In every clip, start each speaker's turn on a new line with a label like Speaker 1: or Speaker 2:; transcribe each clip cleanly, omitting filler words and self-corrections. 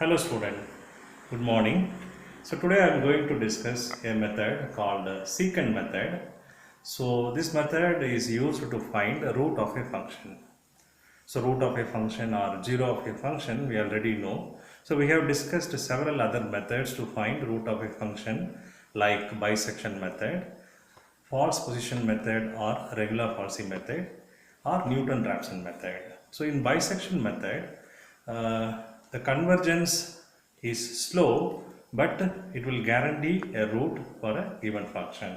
Speaker 1: Hello student, good morning. So today I am going to discuss a method called secant method. So this method is used to find the root of a function. So root of a function or zero of a function we already know. So we have discussed several other methods to find root of a function like bisection method, false position method or regular falsy method or Newton-Raphson method. So in bisection method, the convergence is slow but it will guarantee a root for a given function.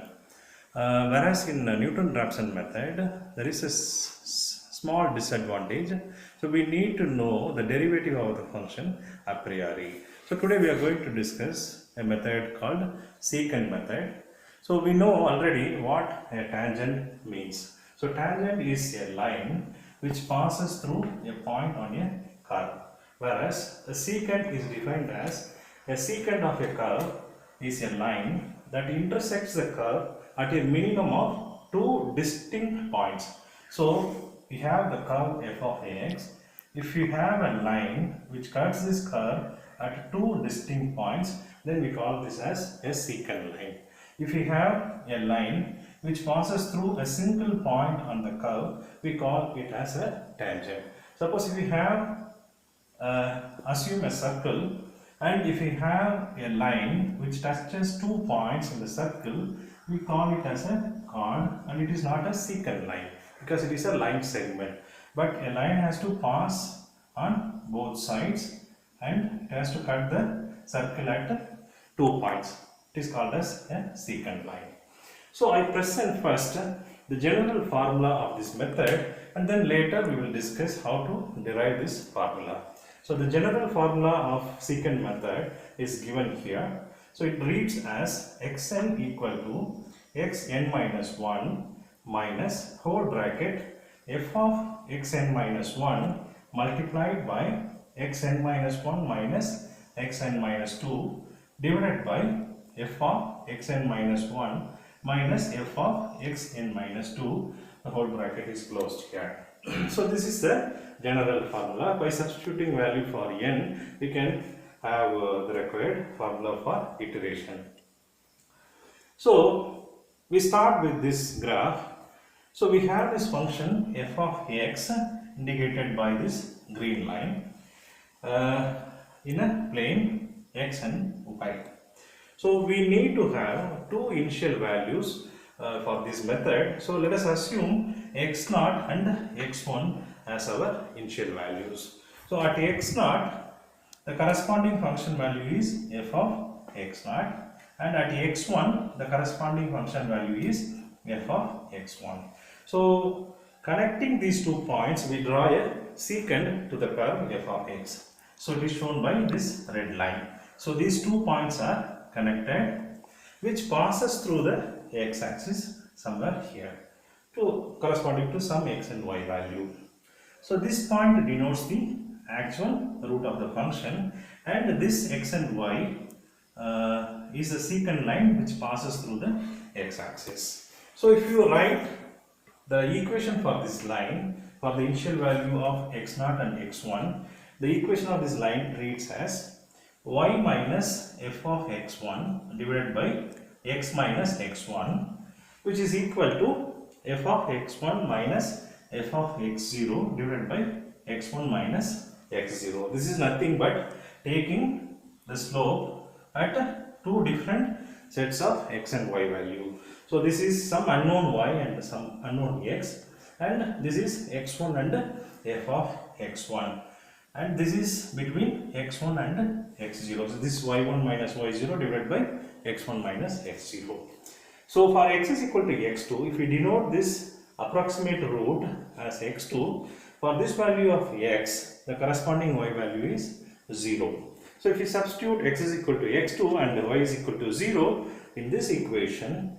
Speaker 1: Whereas in Newton-Raphson method, there is a small disadvantage. So we need to know the derivative of the function a priori. So today we are going to discuss a method called secant method. So we know already what a tangent means. So tangent is a line which passes through a point on a curve. Whereas a secant is defined as a secant of a curve is a line that intersects the curve at a minimum of two distinct points. So we have the curve f of ax. If you have a line which cuts this curve at two distinct points, then we call this as a secant line. If we have a line which passes through a single point on the curve, we call it as a tangent. Suppose if we have assume a circle, and if we have a line which touches 2 points in the circle, we call it as a chord, and it is not a secant line because it is a line segment. But a line has to pass on both sides and it has to cut the circle at 2 points. It is called as a secant line. So I present first the general formula of this method, and then later we will discuss how to derive this formula. So the general formula of secant method is given here. So it reads as xn equal to xn minus 1 minus whole bracket f of xn minus 1 multiplied by xn minus 1 minus xn minus 2 divided by f of xn minus 1 minus f of xn minus 2. The whole bracket is closed here. So this is the general formula. By substituting value for n, we can have the required formula for iteration. So we start with this graph. So we have this function f of x indicated by this green line in a plane x and y. So we need to have two initial values for this method. So let us assume x0 and x1 as our initial values. So at x0, the corresponding function value is f of x0, and at x1, the corresponding function value is f of x1. So connecting these 2 points, we draw a secant to the curve f of x. So it is shown by this red line. So these 2 points are connected, which passes through the x-axis somewhere here, corresponding to some x and y value. So this point denotes the actual root of the function, and this x and y is a secant line which passes through the x-axis. So if you write the equation for this line for the initial value of x0 and x1, the equation of this line reads as y minus f of x1 divided by x minus x1, which is equal to f of x1 minus f of x0 divided by x1 minus x0. This is nothing but taking the slope at two different sets of x and y value. So this is some unknown y and some unknown x, and this is x1 and f of x1, and this is between x1 and x0. So this is y1 minus y0 divided by x1 minus x0. So for x is equal to x2, if we denote this approximate root as x2, for this value of x, the corresponding y value is 0. So if we substitute x is equal to x2 and y is equal to 0 in this equation,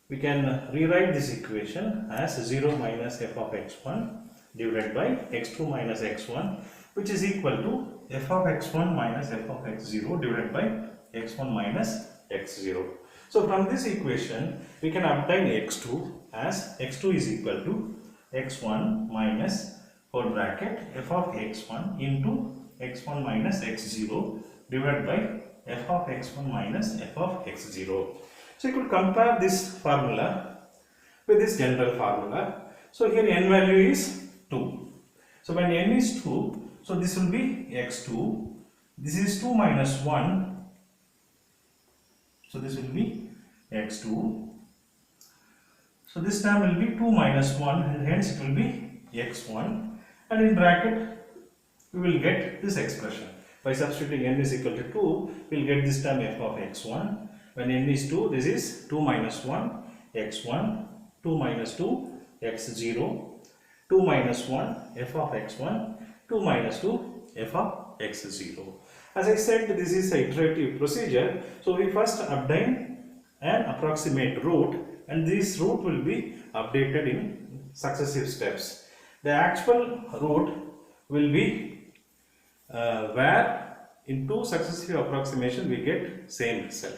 Speaker 1: we can rewrite this equation as 0 minus f of x1 divided by x2 minus x1, which is equal to f of x1 minus f of x0 divided by x1 minus x0. So from this equation, we can obtain x2 as x2 is equal to x1 minus whole bracket f of x1 into x1 minus x0 divided by f of x1 minus f of x0. So you could compare this formula with this general formula. So here n value is 2. So when n is 2, so this will be x2. This is 2 minus 1. So this will be x2. So this term will be 2 minus 1 and hence it will be x1, and in bracket we will get this expression. By substituting n is equal to 2, we will get this term f of x1. When n is 2, this is 2 minus 1 x1, 2 minus 2 x0, 2 minus 1 f of x1, 2 minus 2 f of x0. As I said, this is an iterative procedure. So we first obtain an approximate root, and this root will be updated in successive steps. The actual root will be where in two successive approximations we get same result.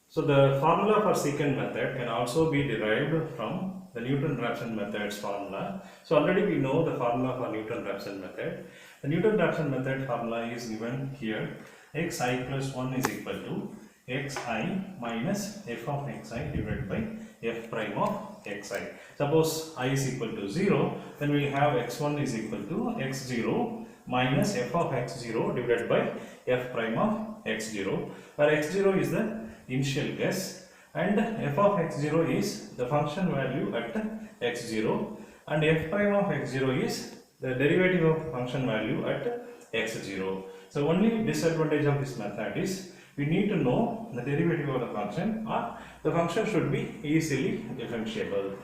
Speaker 1: So the formula for secant method can also be derived from the Newton-Raphson method's formula. So already we know the formula for Newton-Raphson method. The Newton-Raphson method formula is given here. Xi plus 1 is equal to xi minus f of xi divided by f prime of xi. Suppose I is equal to 0, then we have x1 is equal to x0 minus f of x0 divided by f prime of x0, where x0 is the initial guess and f of x0 is the function value at x0, and f prime of x0 is the derivative of function value at x0. So only disadvantage of this method is we need to know the derivative of the function, or the function should be easily differentiable.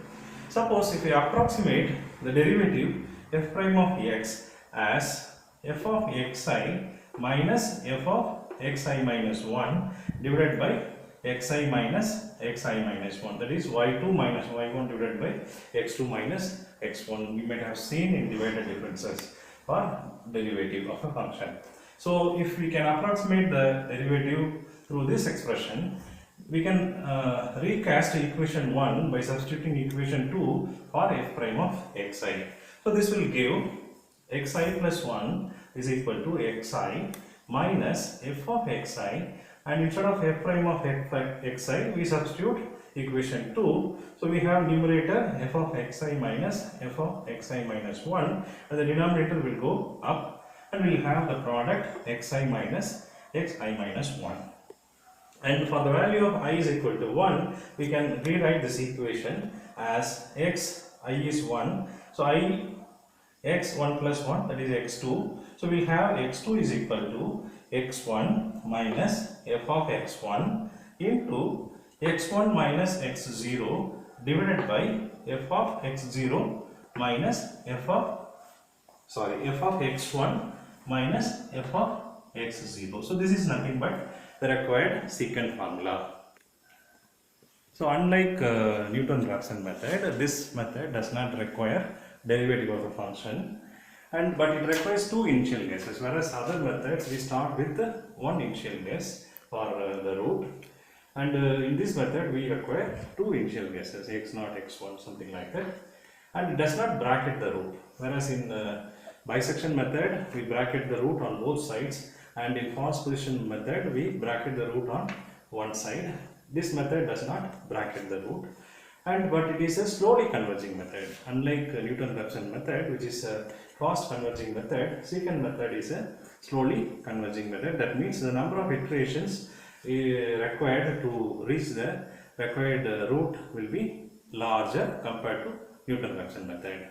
Speaker 1: Suppose if we approximate the derivative f prime of x as f of xi minus f of xi minus 1 divided by xi minus xi minus 1, that is y2 minus y1 divided by x2 minus x1. We might have seen in divided differences for derivative of a function. So if we can approximate the derivative through this expression, we can recast equation 1 by substituting equation 2 for f prime of xi. So this will give xi plus 1 is equal to xi minus f of xi, and instead of f prime of xi we substitute equation 2. So we have numerator f of xi minus f of xi minus 1, and the denominator will go up, and we will have the product xi minus xi minus 1. And for the value of I is equal to 1, we can rewrite this equation as xi is 1. So I x1 plus 1, that is x2. So we have x2 is equal to x1 minus f of x1 into x1 minus x0 divided by f of x0 minus f of x1 minus f of x0. So this is nothing but the required secant formula. So unlike Newton-Raphson method, this method does not require derivative of a function, but it requires two initial guesses, whereas other methods we start with one initial guess for the root, and in this method we require two initial guesses, x0, x1, something like that, and it does not bracket the root, whereas in bisection method we bracket the root on both sides, and in false position method we bracket the root on one side. This method does not bracket the root, but it is a slowly converging method. Unlike Newton-Raphson method, which is a fast converging method, secant method is a slowly converging method. That means the number of iterations required to reach the required root will be larger compared to Newton-Raphson method.